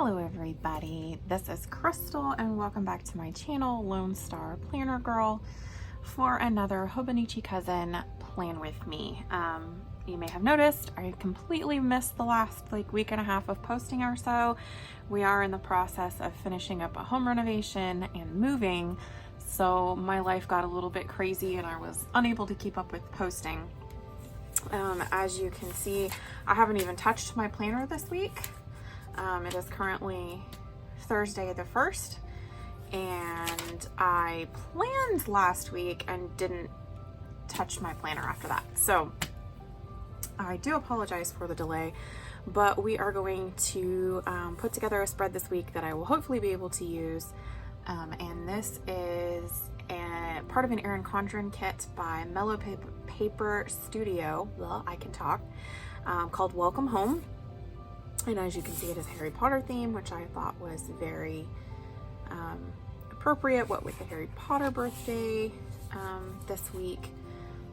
Hello everybody, this is Crystal and welcome back to my channel, Lone Star Planner Girl, for another Hobonichi Cousin Plan With Me. You may have noticed I completely missed the last week and a half of posting or so. We are in the process of finishing up a home renovation and moving, so my life got a little bit crazy and I was unable to keep up with posting. As you can see, I haven't even touched my planner this week. It is currently Thursday the 1st, and I planned last week and didn't touch my planner after that. So I do apologize for the delay, but we are going to put together a spread this week that I will hopefully be able to use. And this is part of an Erin Condren kit by Mellow Paper Studio, well, I can talk, called Welcome Home. And as you can see, it is Harry Potter theme, which I thought was very appropriate, what with the Harry Potter birthday this week.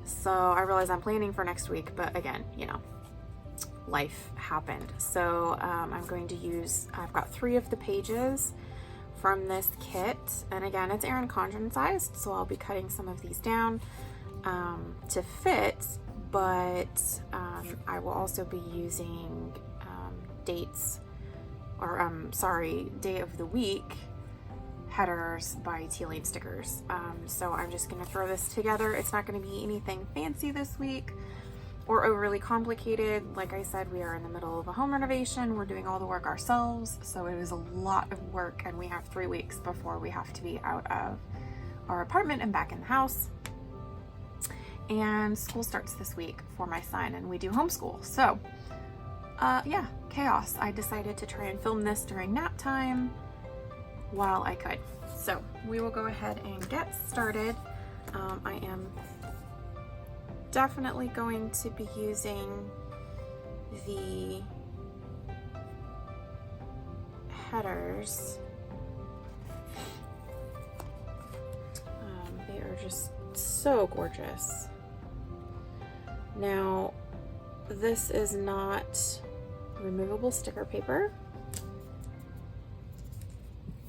So I realize I'm planning for next week, but again, you know, life happened. So I'm going to use, I've got 3 of the pages from this kit. And again, it's Erin Condren sized, so I'll be cutting some of these down to fit, but I will also be using dates, or day of the week headers by Tea Lane Stickers. So I'm just going to throw this together. It's not going to be anything fancy this week or overly complicated. Like I said, we are in the middle of a home renovation. We're doing all the work ourselves, so it is a lot of work, and we have 3 weeks before we have to be out of our apartment and back in the house. And school starts this week for my son, and we do homeschool. So yeah, chaos. I decided to try and film this during nap time while I could. So we will go ahead and get started. I am definitely going to be using the headers. They are just so gorgeous. Now, this is not removable sticker paper,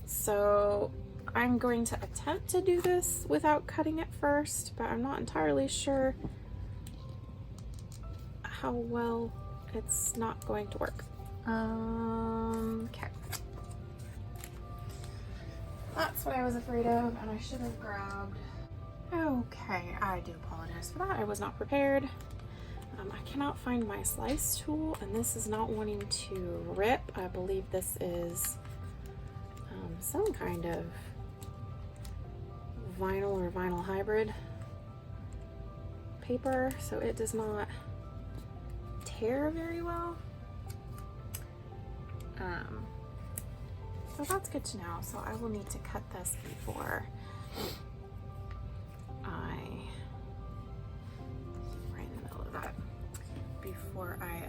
so I'm going to attempt to do this without cutting it first, but I'm not entirely sure how well it's not going to work. Okay. That's what I was afraid of, and I should have grabbed. Okay, I do apologize for that. I was not prepared. I cannot find my slice tool, and this is not wanting to rip. I believe this is some kind of vinyl or vinyl hybrid paper, so it does not tear very well. So that's good to know. So I will need to cut this before before I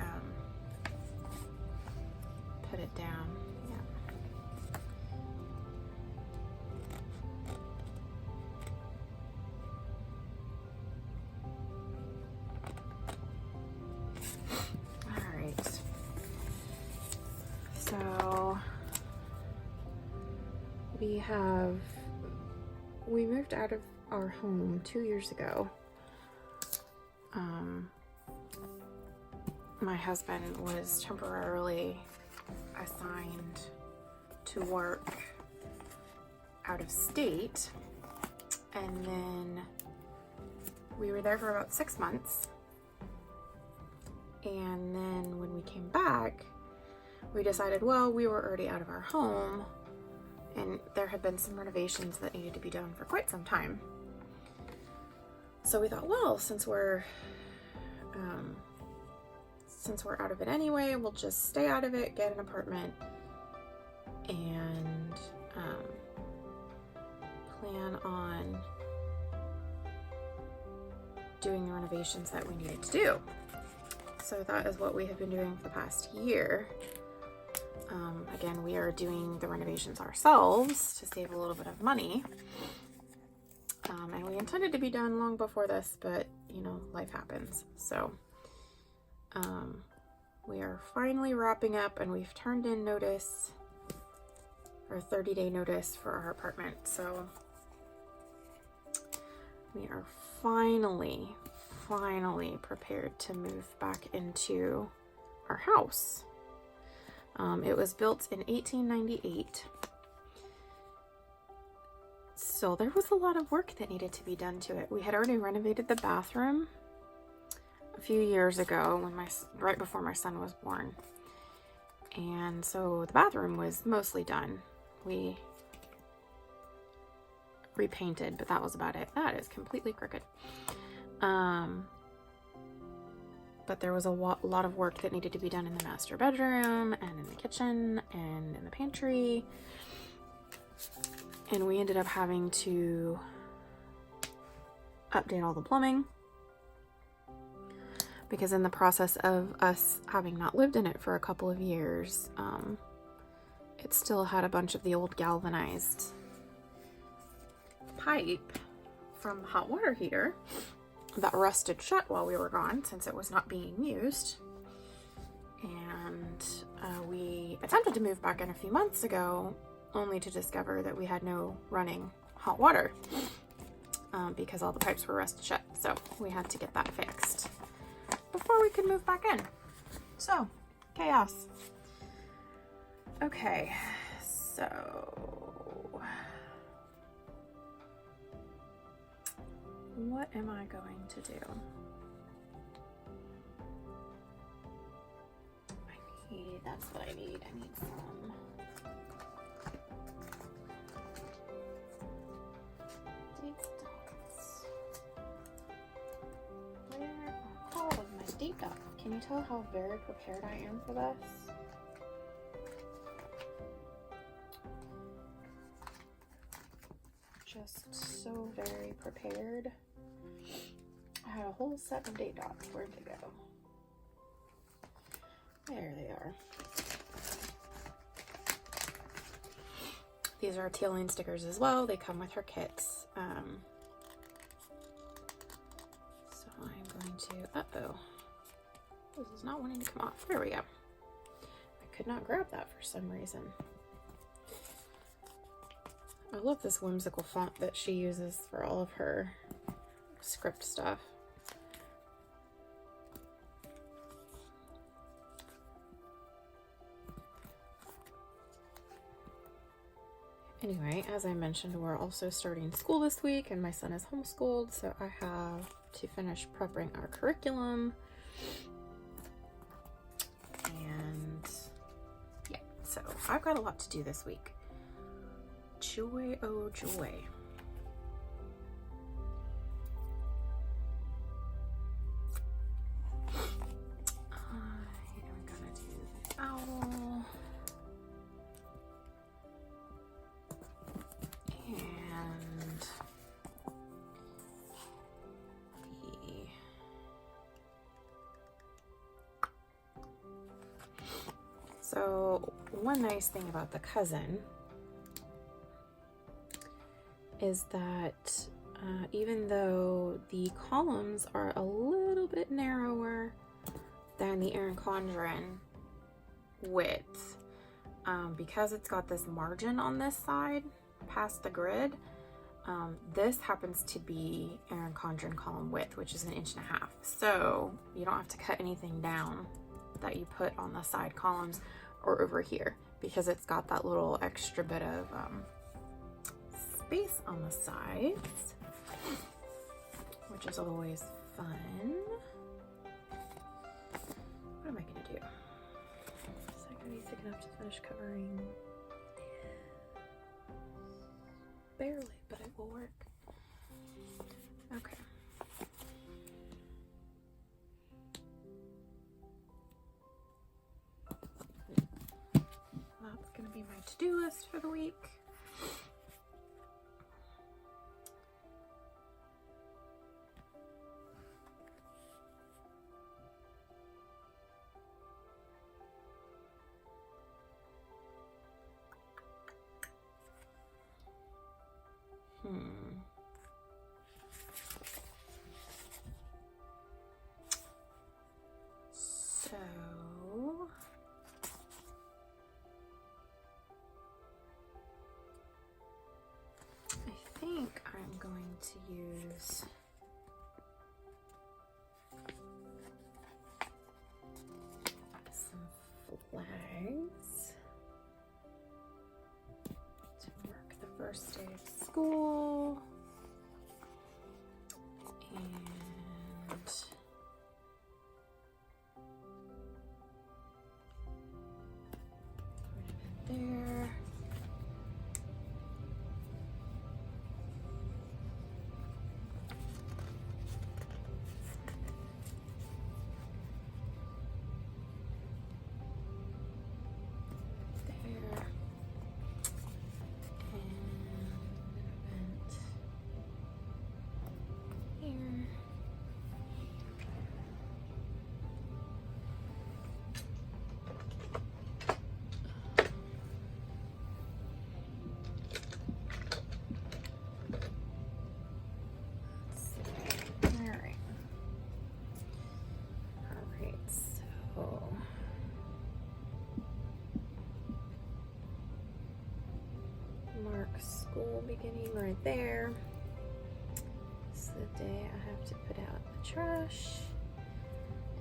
put it down. Yeah. All right. So we moved out of our home 2 years ago. My husband was temporarily assigned to work out of state, and then we were there for about 6 months, and then when we came back, we decided, well, we were already out of our home, and there had been some renovations that needed to be done for quite some time. So we thought, well, since we're out of it anyway, we'll just stay out of it, get an apartment, and plan on doing the renovations that we needed to do. So that is what we have been doing for the past year. Again, we are doing the renovations ourselves to save a little bit of money. And we intended to be done long before this, but you know, life happens. So we are finally wrapping up, and we've turned in notice or 30-day notice for our apartment. So we are finally prepared to move back into our house. It was built in 1898. So there was a lot of work that needed to be done to it. We had already renovated the bathroom a few years ago when right before my son was born. And so the bathroom was mostly done. We repainted, but that was about it. That is completely crooked. But there was a lot of work that needed to be done in the master bedroom and in the kitchen and in the pantry. And we ended up having to update all the plumbing, because in the process of us having not lived in it for a couple of years, it still had a bunch of the old galvanized pipe from the hot water heater that rusted shut while we were gone, since it was not being used. And we attempted to move back in a few months ago, only to discover that we had no running hot water because all the pipes were rusted shut. So we had to get that fixed before we could move back in. So, chaos. Okay, so what am I going to do? That's what I need. I need some date dots. Where are all of my date dots? Can you tell how very prepared I am for this? Just so very prepared. I had a whole set of date dots. Where'd they go? There they are. These are teal stickers as well. They come with her kits. So I'm going to, uh-oh. This is not wanting to come off. There we go. I could not grab that for some reason. I love this whimsical font that she uses for all of her script stuff. Anyway, as I mentioned, we're also starting school this week, and my son is homeschooled, so I have to finish prepping our curriculum. And yeah, so I've got a lot to do this week. Joy, oh joy. I'm gonna do the owl. And so one nice thing about the cousin is that even though the columns are a little bit narrower than the Erin Condren width, because it's got this margin on this side past the grid, this happens to be Erin Condren column width, which is 1.5 inches. So you don't have to cut anything down that you put on the side columns or over here, because it's got that little extra bit of space on the sides, which is always fun. What am I gonna do? Is that gonna be thick enough to finish covering? Barely, but it will work. Okay. That's gonna be my to-do list for the week. So think I'm going to use some flags to mark the first day of school. And put it in there. School beginning right there. It's the day I have to put out the trash.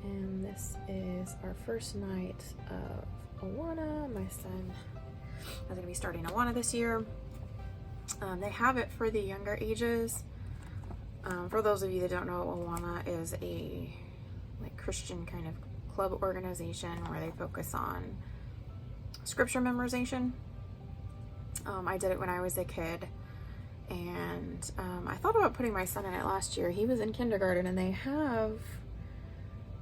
And this is our first night of Awana. My son is going to be starting Awana this year. They have it for the younger ages. For those of you that don't know, Awana is a Christian kind of club organization where they focus on scripture memorization. I did it when I was a kid, and I thought about putting my son in it last year. He was in kindergarten, and they have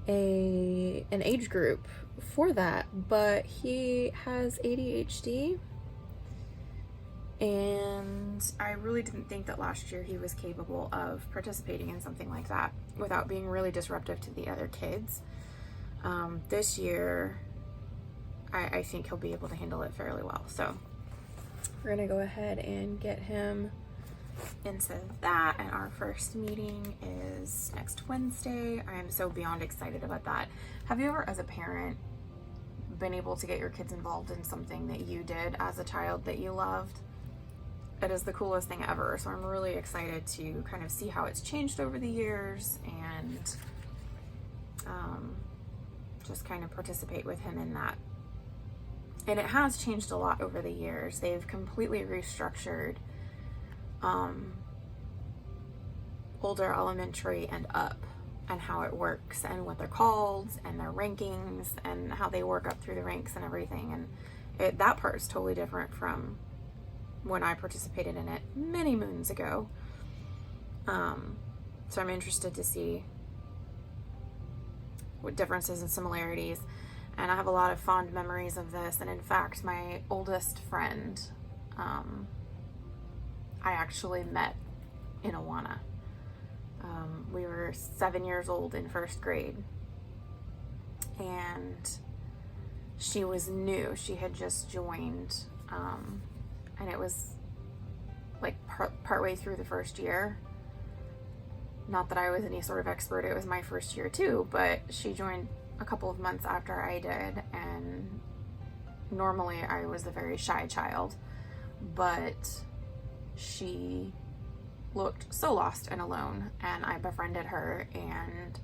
an age group for that, but he has ADHD, and I really didn't think that last year he was capable of participating in something like that without being really disruptive to the other kids. This year, I think he'll be able to handle it fairly well, so we're gonna go ahead and get him into that, and our first meeting is next Wednesday. I am so beyond excited about that. Have you ever, as a parent, been able to get your kids involved in something that you did as a child that you loved? It is the coolest thing ever, so I'm really excited to kind of see how it's changed over the years and just kind of participate with him in that. And it has changed a lot over the years. They've completely restructured older elementary and up, and how it works and what they're called and their rankings and how they work up through the ranks and everything. And that part is totally different from when I participated in it many moons ago. So I'm interested to see what differences and similarities. And I have a lot of fond memories of this. And in fact, my oldest friend, I actually met in Awana. We were 7 years old in first grade. And she was new. She had just joined. And it was like partway through the first year. Not that I was any sort of expert. It was my first year too. But she joined a couple of months after I did, and normally I was a very shy child, but she looked so lost and alone, and I befriended her, and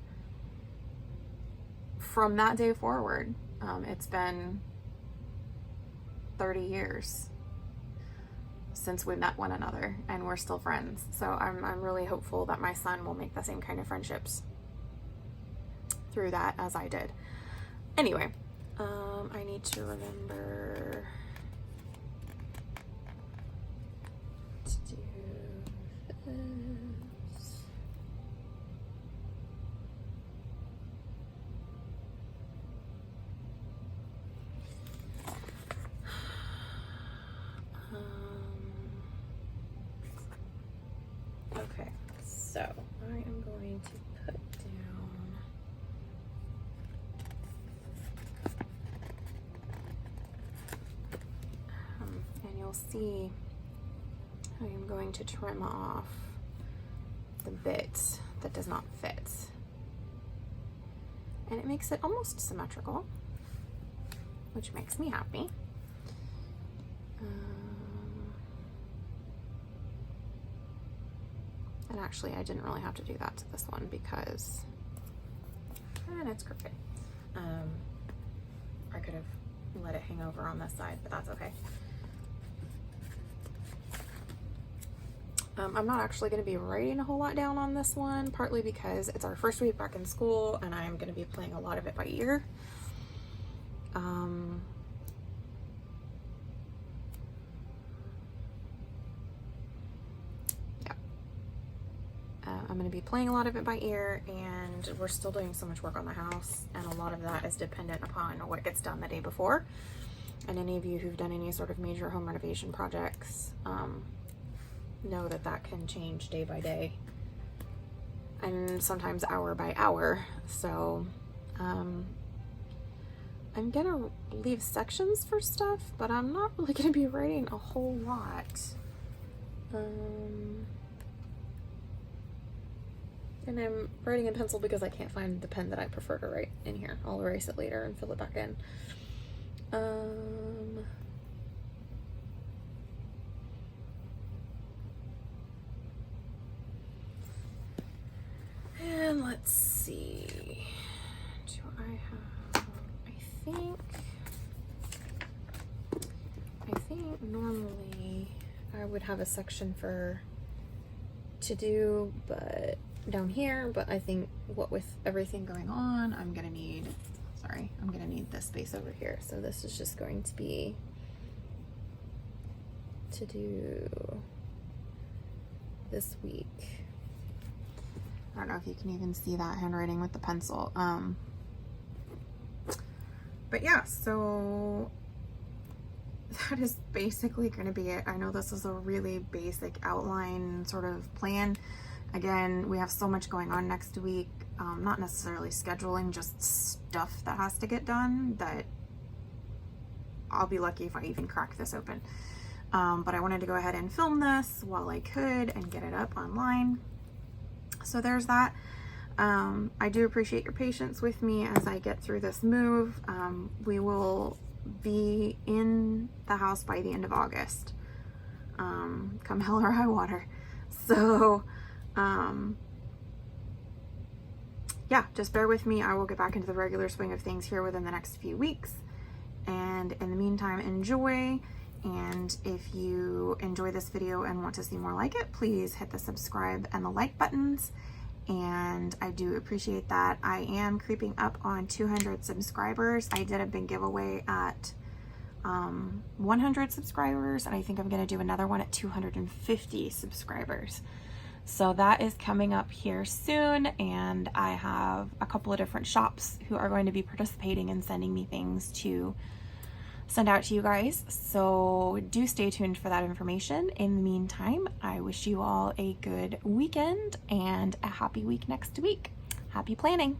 from that day forward, it's been 30 years since we met one another, and we're still friends. So I'm really hopeful that my son will make the same kind of friendships through that as I did. Anyway, I need to remember to do this. Okay, so I am going to put down and you'll see I am going to trim off the bit that does not fit, and it makes it almost symmetrical, which makes me happy. And actually, I didn't really have to do that to this one because, and it's crooked. I could have let it hang over on this side, but that's okay. I'm not actually going to be writing a whole lot down on this one, partly because it's our first week back in school and I'm going to be playing a lot of it by ear. I'm going to be playing a lot of it by ear, and we're still doing so much work on the house, and a lot of that is dependent upon what gets done the day before. And any of you who've done any sort of major home renovation projects know that that can change day by day and sometimes hour by hour. So I'm gonna leave sections for stuff, but I'm not really gonna be writing a whole lot. And I'm writing in pencil because I can't find the pen that I prefer to write in here. I'll erase it later and fill it back in. And let's see. Do I have, I think normally I would have a section for to do, but down here, but I think what with everything going on, I'm gonna need this space over here. So this is just going to be to do this week. I don't know if you can even see that handwriting with the pencil. But yeah, so that is basically going to be it. I know this is a really basic outline sort of plan. Again, we have so much going on next week, not necessarily scheduling, just stuff that has to get done that I'll be lucky if I even crack this open. But I wanted to go ahead and film this while I could and get it up online. So there's that. I do appreciate your patience with me as I get through this move. We will be in the house by the end of August, come hell or high water. So yeah, just bear with me. I will get back into the regular swing of things here within the next few weeks. And in the meantime, enjoy. And if you enjoy this video and want to see more like it, please hit the subscribe and the like buttons. And I do appreciate that. I am creeping up on 200 subscribers. I did a big giveaway at 100 subscribers, and I think I'm going to do another one at 250 subscribers. So that is coming up here soon, and I have a couple of different shops who are going to be participating and sending me things to send out to you guys. So do stay tuned for that information. In the meantime, I wish you all a good weekend and a happy week next week. Happy planning.